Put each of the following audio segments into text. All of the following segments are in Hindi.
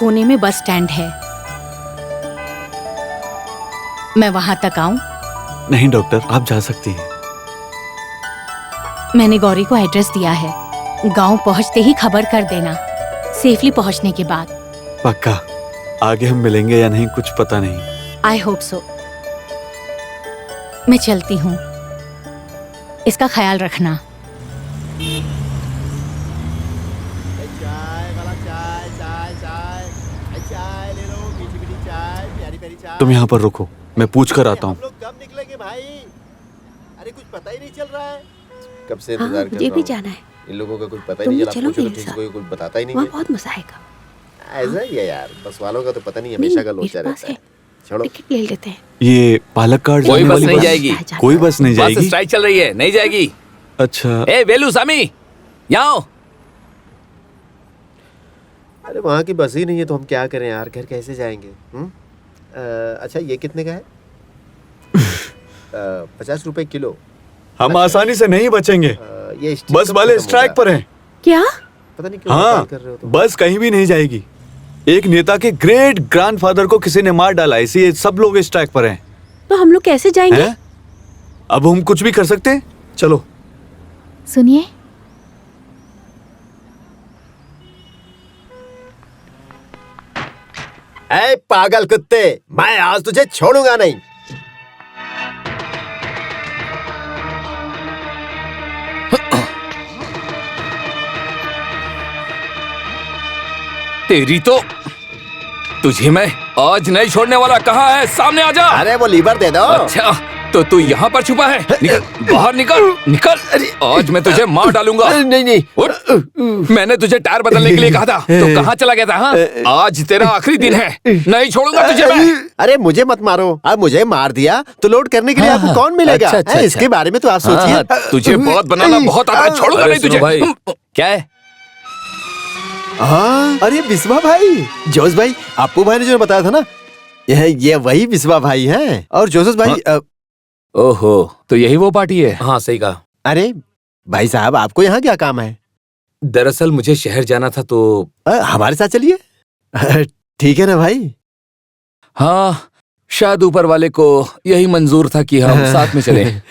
कोने में बस स्टैंड है। मैं वहां तक आऊं? नहीं डॉक्टर, आप जा सकती हैं। मैंने गौरी को एड्रेस दिया है। गांव पहुंचते ही खबर कर देना, सेफली पहुंचने के बाद। पक्का। आगे हम मिलेंगे या नहीं कुछ पता नहीं। I hope so. मैं चलती हूँ, इसका ख्याल रखना। तुम यहाँ पर रुको, मैं पूछ कर आता हूँ। कब निकलेंगे भाई? अरे कुछ पता ही नहीं चल रहा है। कब से इंतजार कर रहा हूँ। मुझे भी जाना है। इन लोगों का कुछ पता ही नहीं चला। पूछो तो ठीक से कोई कुछ बताता ही नहीं है। बहुत मजा आएगा। ऐसा ही है यार, बस वालों का तो पता नहीं, हमेशा का लोचा रहता है। छोड़ो, टिकट ले लेते हैं। ये पालक कार्ड कोई बस नहीं जाएगी। कोई बस नहीं बस जाएगी। स्ट्राइक चल रही है, नहीं जाएगी। अच्छा। ए वेलू सामी, यहाँ आओ। अरे वहाँ की बस ही नहीं है तो हम क्या करें यार, घर कैसे जाएंगे? अच्छा ये कितने का है? 50 रुपए किलो। हम आसानी से नहीं बचेंगे। ये बस वाले स्ट्राइक पर हैं। क्या? पता नहीं क्यों हाँ, कर रहे हो तुम। बस कहीं भी नहीं जाएगी। एक नेता के ग्रेट ग्रैंडफादर को किसी ने मार डाला, इसलिए सब लोग स्ट्राइक पर हैं। तो हम लोग कैसे जाएंगे? हैं? अब हम कुछ भी कर सकते हैं? चलो। सुनिए, ऐ पागल कुत्ते, मैं आज तुझे छोड़ूंगा नहीं। तेरी तो, तुझे मैं आज नहीं छोड़ने वाला। कहाँ है? सामने आ जा। अरे वो लीवर दे दो। अच्छा, तो तू यहाँ पर छुपा है? निकल बाहर, निकल निकल। आज मैं तुझे मार डालूंगा। नहीं नहीं, उठ। मैंने तुझे टायर बदलने के लिए कहा था, तो कहाँ चला गया था? हाँ, आज तेरा आखिरी दिन है, नहीं छोड़ूंगा तुझे मैं। अरे मुझे मत मारो, अब मुझे मार दिया तो लोड करने के लिए आपको कौन मिलेगा? अच्छा, इसके बारे में तो आप सोचिए। तुझे बहुत बनाना बहुत आता है, छोड़ूंगा नहीं तुझे। भाई, क्या है? हाँ, अरे विश्वा भाई, जोश भाई, अप्पू भाई ने जो बताया था ना, ये वही विश्वा भाई हैं। और जोसेफ भाई। ओहो, तो यही वो पार्टी है। हाँ सही कहा। अरे भाई साहब, आपको यहाँ क्या काम है? दरअसल मुझे शहर जाना था तो हमारे साथ चलिए। ठीक है ना भाई? हाँ, शायद ऊपर वाले को यही मंजूर था कि हम साथ में चलें।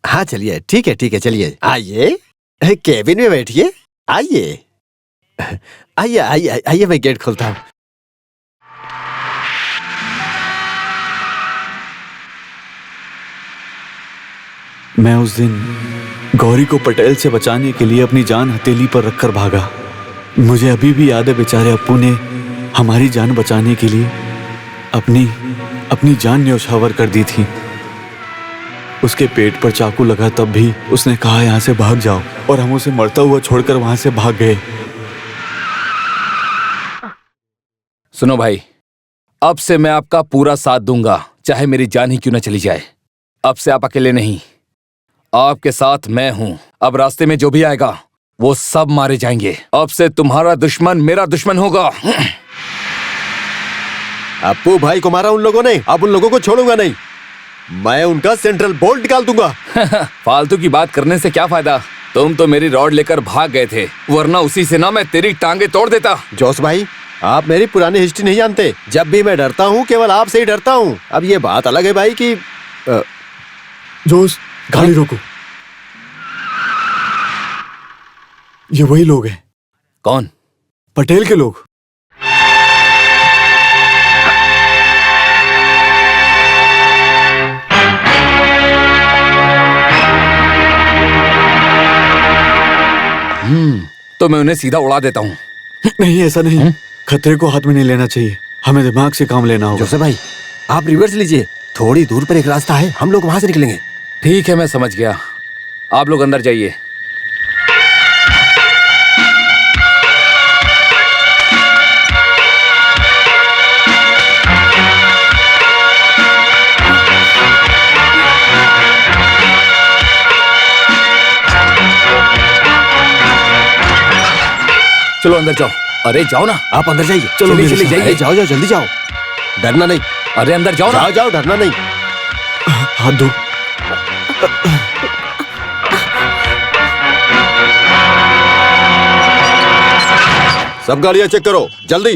हाँ चलिए, ठीक है चलिए। आइए, केबिन में बैठिए। आइए आइए आइए आइए, मैं गेट खोलता हूँ। मैं उस दिन गौरी को पटेल से बचाने के लिए अपनी जान हथेली पर रखकर भागा। मुझे अभी भी याद है, बेचारे अप्पू ने हमारी जान बचाने के लिए अपनी जान न्यौछावर कर दी थी। उसके पेट पर चाकू लगा तब भी उसने कहा यहाँ से भाग जाओ, और हम उसे मरता हुआ छोड़कर वहां से भाग गए। सुनो भाई, अब से मैं आपका पूरा साथ दूंगा, चाहे मेरी जान ही क्यों न चली जाए। अब से आप अकेले नहीं, आपके साथ मैं हूं। अब रास्ते में जो भी आएगा वो सब मारे जाएंगे। अब से तुम्हारा दुश्मन मेरा दुश्मन होगा। अप्पू भाई को मारा उन लोगों ने, अब उन लोगों को छोड़ूंगा नहीं। मैं उनका सेंट्रल बोल्ट निकाल दूंगा। फालतू की बात करने से क्या फायदा? तुम तो मेरी रॉड लेकर भाग गए थे, वरना उसी से ना मैं तेरी टांगे तोड़ देता। जोश भाई, आप मेरी पुरानी हिस्ट्री नहीं जानते। जब भी मैं डरता हूँ, केवल आपसे ही डरता हूँ। अब ये बात अलग है भाई कि जोश, गाड़ी रोको। ये वही लोग हैं। कौन? पटेल के लोग। तो मैं उन्हें सीधा उड़ा देता हूँ। नहीं, ऐसा नहीं। खतरे को हाथ में नहीं लेना चाहिए, हमें दिमाग से काम लेना होगा। जोसेफ भाई, आप रिवर्स लीजिए, थोड़ी दूर पर एक रास्ता है, हम लोग वहां से निकलेंगे। ठीक है, मैं समझ गया। आप लोग अंदर जाइए। चलो अंदर जाओ। अरे जाओ ना। आप अंदर जाइए। चलो चलिए मेरे चलिए साथ। जाइए, जाओ जाओ जल्दी जाओ, डरना नहीं। अरे अंदर जाओ ना। जाओ जाओ, डरना नहीं। हाथ दो। सब गाड़ियां चेक करो जल्दी।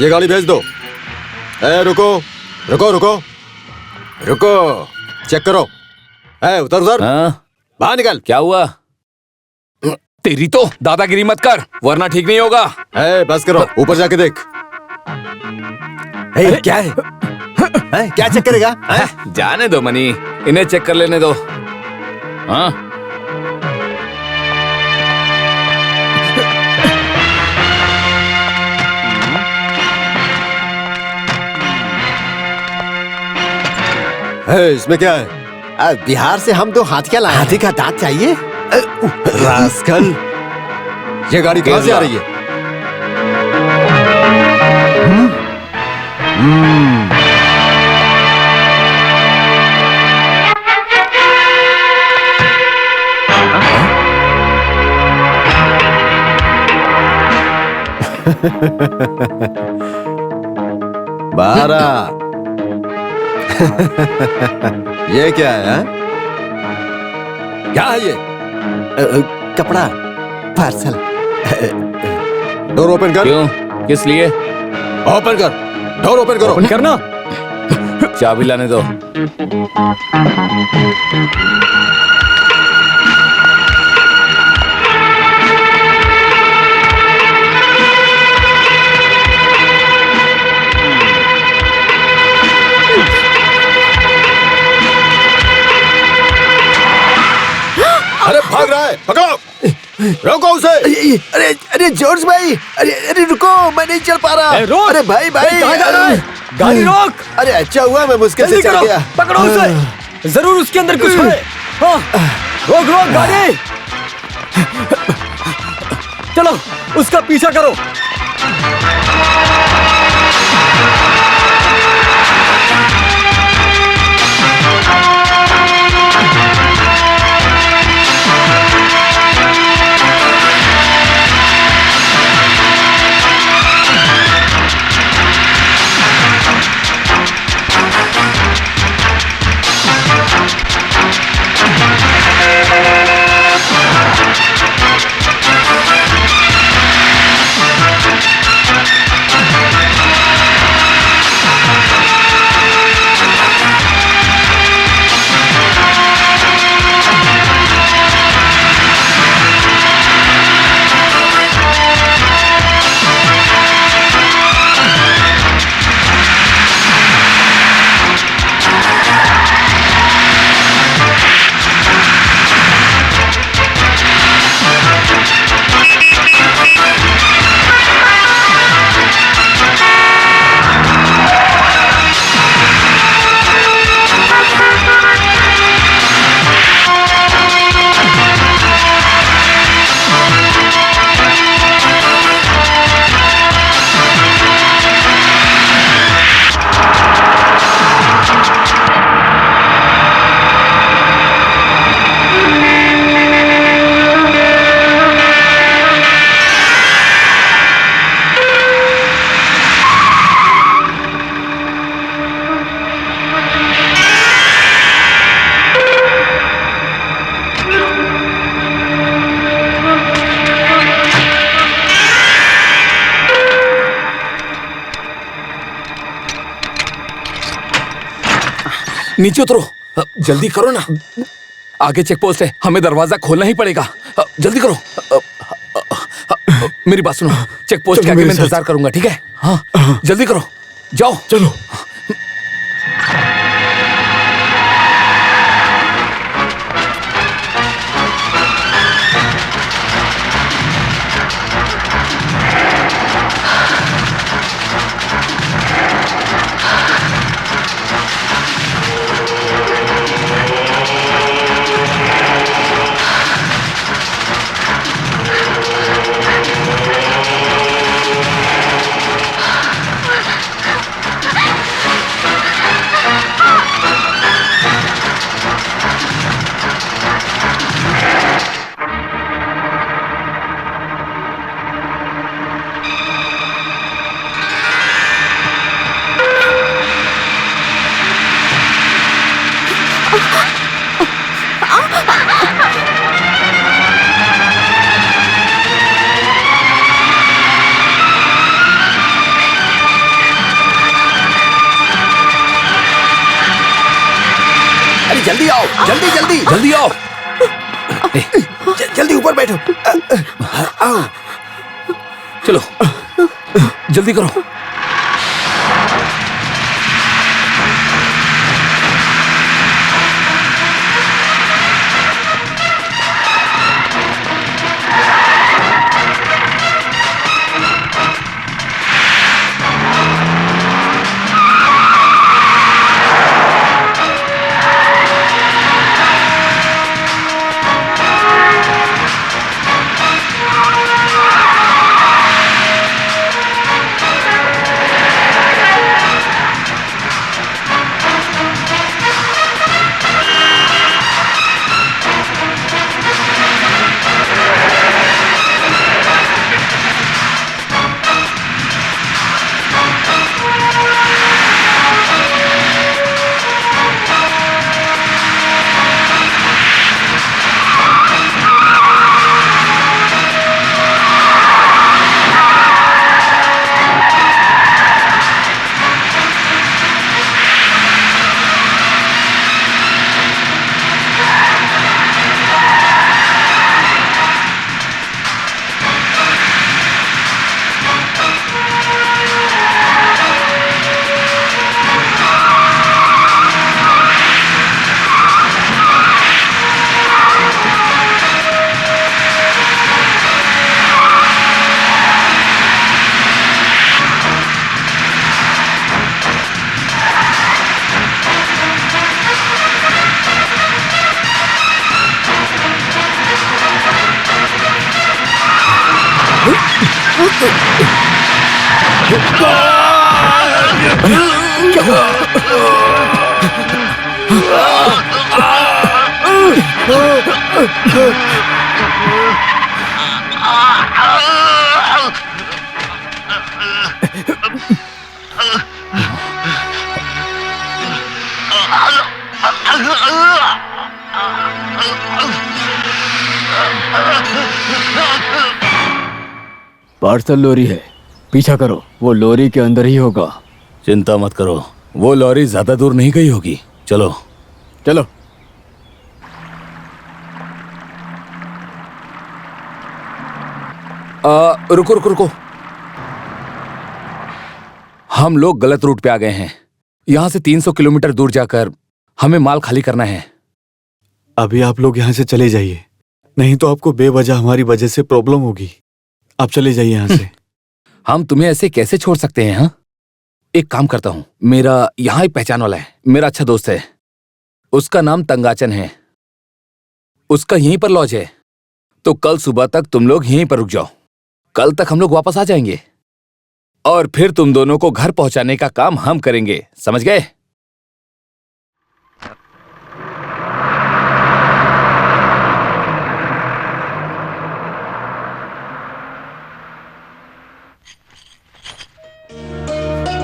ये गाड़ी भेज दो। रुको रुको रुको रुको, चेक करो। उतर उतर, हाँ? बाहर निकल। क्या हुआ? तेरी तो दादागिरी मत कर वरना ठीक नहीं होगा। बस करो, ऊपर जाके देख। क्या है? क्या चेक करेगा? जाने दो मनी, इन्हें चेक कर लेने दो। हाँ? इसमें क्या है? बिहार से हम 2 हाथी क्या लाए? हाथी का दांत चाहिए? रास्कल, ये गाड़ी कहाँ से आ रही है? बारह। ये क्या है? क्या है ये? कपड़ा, पार्सल। डोर ओपन कर। क्यों? किस लिए? ओपन कर, डोर ओपन करो। ओपन करना। चाबी लाने दो। अरे भाग रहा है, पकड़ो। रोको उसे। अरे अरे जॉर्ज भाई, अरे अरे रुको, मैं नहीं चल पा रहा। रोक। अरे भाई भाई, कहाँ जा रहा है? गाड़ी रोक। अरे अच्छा हुआ मैं मुश्किल से चल गया। पकड़ो उसे, जरूर उसके अंदर कुछ है। हाँ, रोक रोक गाड़ी। चलो उसका पीछा करो। नीचे उतरो, जल्दी करो ना। आगे चेक पोस्ट है, हमें दरवाजा खोलना ही पड़ेगा। जल्दी करो। मेरी बात सुनो, चेक पोस्ट के आगे मैं इंतजार करूंगा, ठीक है? हाँ, जल्दी करो, जाओ। चलो। जल्दी आओ, जल्दी जल्दी जल्दी आओ। जल्दी ऊपर बैठो। आओ। चलो जल्दी करो। पार्सल लॉरी है, पीछा करो, वो लॉरी के अंदर ही होगा। चिंता मत करो, वो लॉरी ज्यादा दूर नहीं गई होगी। चलो चलो। रुको रुको रुको, हम लोग गलत रूट पे आ गए हैं। यहाँ से 300 किलोमीटर दूर जाकर हमें माल खाली करना है। अभी आप लोग यहाँ से चले जाइए, नहीं तो आपको बेवजह हमारी वजह से प्रॉब्लम होगी। आप चले जाइए यहाँ से। हम तुम्हें ऐसे कैसे छोड़ सकते हैं? हाँ, एक काम करता हूँ, मेरा यहाँ एक पहचान वाला है, मेरा अच्छा दोस्त है, उसका नाम तंगाचन है, उसका यहीं पर लॉज है। तो कल सुबह तक तुम लोग यहीं पर रुक जाओ, कल तक हम लोग वापस आ जाएंगे और फिर तुम दोनों को घर पहुंचाने का काम हम करेंगे, समझ गए?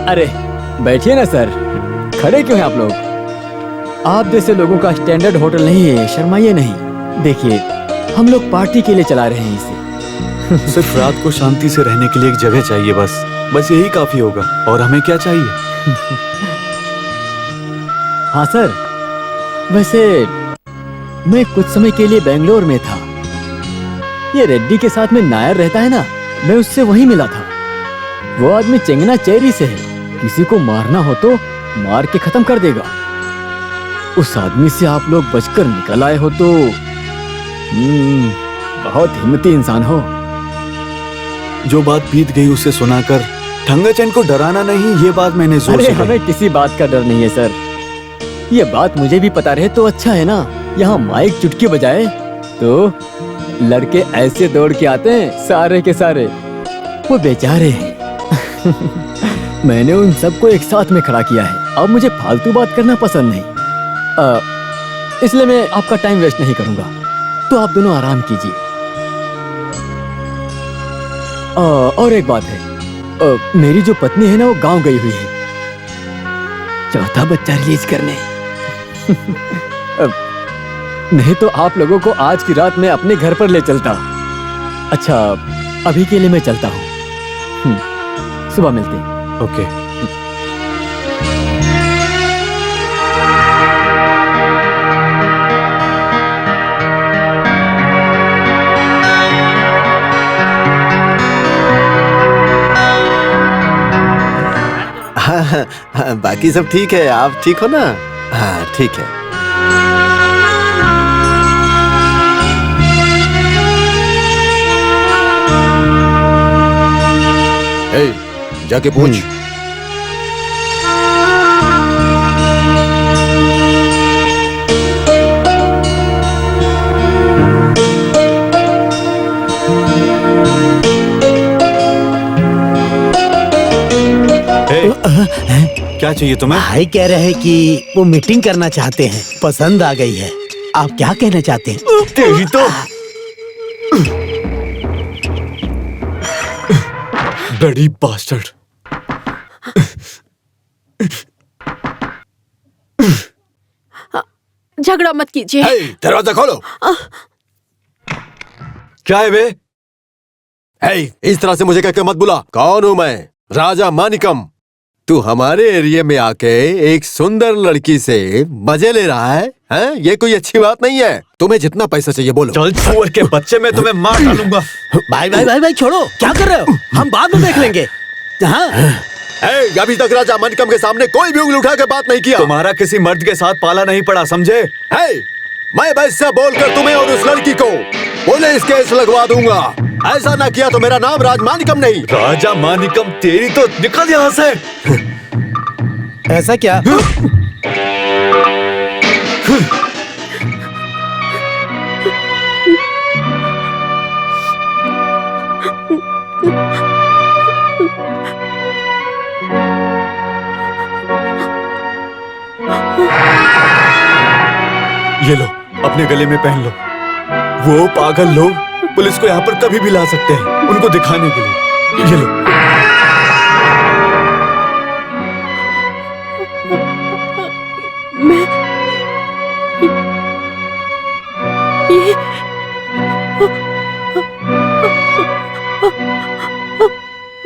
अरे बैठिए ना सर, खड़े क्यों हैं आप लोग? आप जैसे लोगों का स्टैंडर्ड होटल नहीं है, शर्माइए नहीं। देखिए, हम लोग पार्टी के लिए चला रहे हैं इसे। सिर्फ रात को शांति से रहने के लिए एक जगह चाहिए, बस यही काफी होगा। और हमें क्या चाहिए? हाँ सर, वैसे मैं कुछ समय के लिए बेंगलोर में था। ये रेड्डी के साथ में नायर रहता है ना, मैं उससे वहीं मिला था। वो आदमी चेंगना चेरी से है, किसी को मारना हो तो मार के खत्म कर देगा। उस आदमी से आप लोग बचकर निकल आए हो तो बहुत हिम्मती इंसान हो। जो बात बीत गई उसे सुनाकर ठंगाचन को डराना नहीं, ये बात मैंने जोर अरे से हमें किसी बात का डर नहीं है सर, ये बात मुझे भी पता रहे तो अच्छा है ना। यहाँ माइक चुटकी बजाए तो लड़के ऐसे दौड़ के आते हैं, सारे के सारे। वो बेचारे हैं। मैंने उन सबको एक साथ में खड़ा किया है। अब मुझे फालतू बात करना पसंद नहीं, इसलिए मैं आपका टाइम वेस्ट नहीं करूंगा। तो आप दोनों आराम कीजिए। और एक बात है, मेरी जो पत्नी है ना, वो गांव गई हुई है चौथा बच्चा रिलीज करने। नहीं तो आप लोगों को आज की रात मैं अपने घर पर ले चलता। अच्छा, अभी के लिए मैं चलता हूँ, सुबह मिलते हैं। ओके। बाकी सब ठीक है, आप ठीक हो ना? हाँ ठीक है। जाके पूछ। क्या चाहिए तुम्हें? भाई कह रहे हैं कि वो मीटिंग करना चाहते हैं, पसंद आ गई है। आप क्या कहना चाहते हैं? तेरी तो बड़ी बास्टर्ड। झगड़ा मत कीजिए। दरवाजा खोलो। क्या है बे? इस तरह से मुझे कहकर मत बुला। कौन हूं मैं? राजा मानिकम। तू हमारे एरिया में आके एक सुंदर लड़की से मजे ले रहा है, हैं? ये कोई अच्छी बात नहीं है। तुम्हें जितना पैसा चाहिए बोलो। चल सुअर के बच्चे, मैं तुम्हें मार डालूंगा। भाई भाई भाई भाई छोड़ो, क्या कर रहे हो? हम बाद में देख लेंगे। हाँ? अभी तक राजा मानिकम के सामने कोई भी उंगली उठा के बात नहीं किया। तुम्हारा किसी मर्द के साथ पाला नहीं पड़ा, समझे? मैं वैसा बोलकर तुम्हें और उस लड़की को पुलिस केस लगवा दूंगा। ऐसा ना किया तो मेरा नाम राज मानिकम नहीं। राजा मानिकम, तेरी तो निकल यहाँ से। ऐसा क्या? ये लो, अपने गले में पहन लो। वो पागल लोग पुलिस को यहाँ पर कभी भी ला सकते हैं, उनको दिखाने के लिए। ये लो। मैं ये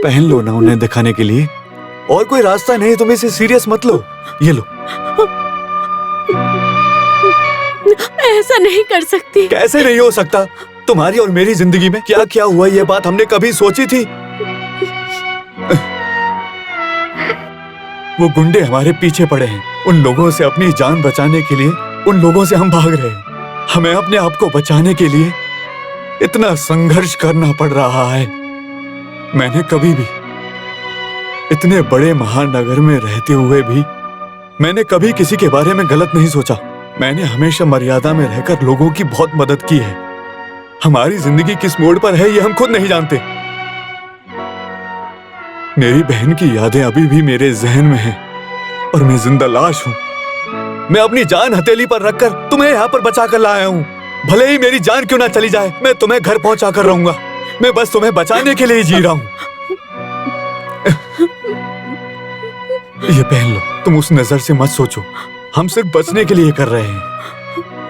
पहन लो ना उन्हें दिखाने के लिए। और कोई रास्ता नहीं, तुम इसे सीरियस मत लो। ये लो। ऐसा नहीं कर सकती। कैसे नहीं हो सकता? तुम्हारी और मेरी जिंदगी में क्या क्या हुआ, ये बात हमने कभी सोची थी? वो गुंडे हमारे पीछे पड़े हैं। उन लोगों से अपनी जान बचाने के लिए उन लोगों से हम भाग रहे हैं। हमें अपने आप को बचाने के लिए इतना संघर्ष करना पड़ रहा है। मैंने कभी भी इतने बड़े महानगर में रहते हुए भी मैंने कभी किसी के बारे में गलत नहीं सोचा। मैंने हमेशा मर्यादा में रहकर लोगों की बहुत मदद की है। हमारी जिंदगी किस मोड़ पर है ये हम खुद नहीं जानते। मेरी बहन की यादें अभी भी मेरे जहन में हैं और मैं जिंदा लाश हूं। मैं अपनी जान हथेली पर रखकर तुम्हें यहाँ पर बचा कर लाया हूं। भले ही मेरी जान क्यों ना चली जाए, मैं तुम्हें घर पहुंचा कर रहूंगा। मैं बस तुम्हें बचाने के लिए ही जी रहा हूं। ये पहन लो। तुम उस नजर से मत सोचो, हम सिर्फ बचने के लिए कर रहे हैं।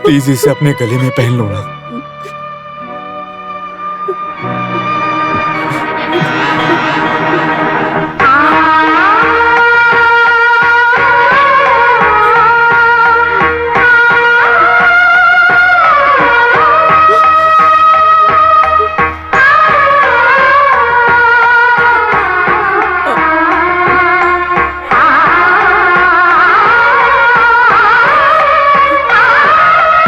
प्लीज इसे अपने गले में पहन लो ना।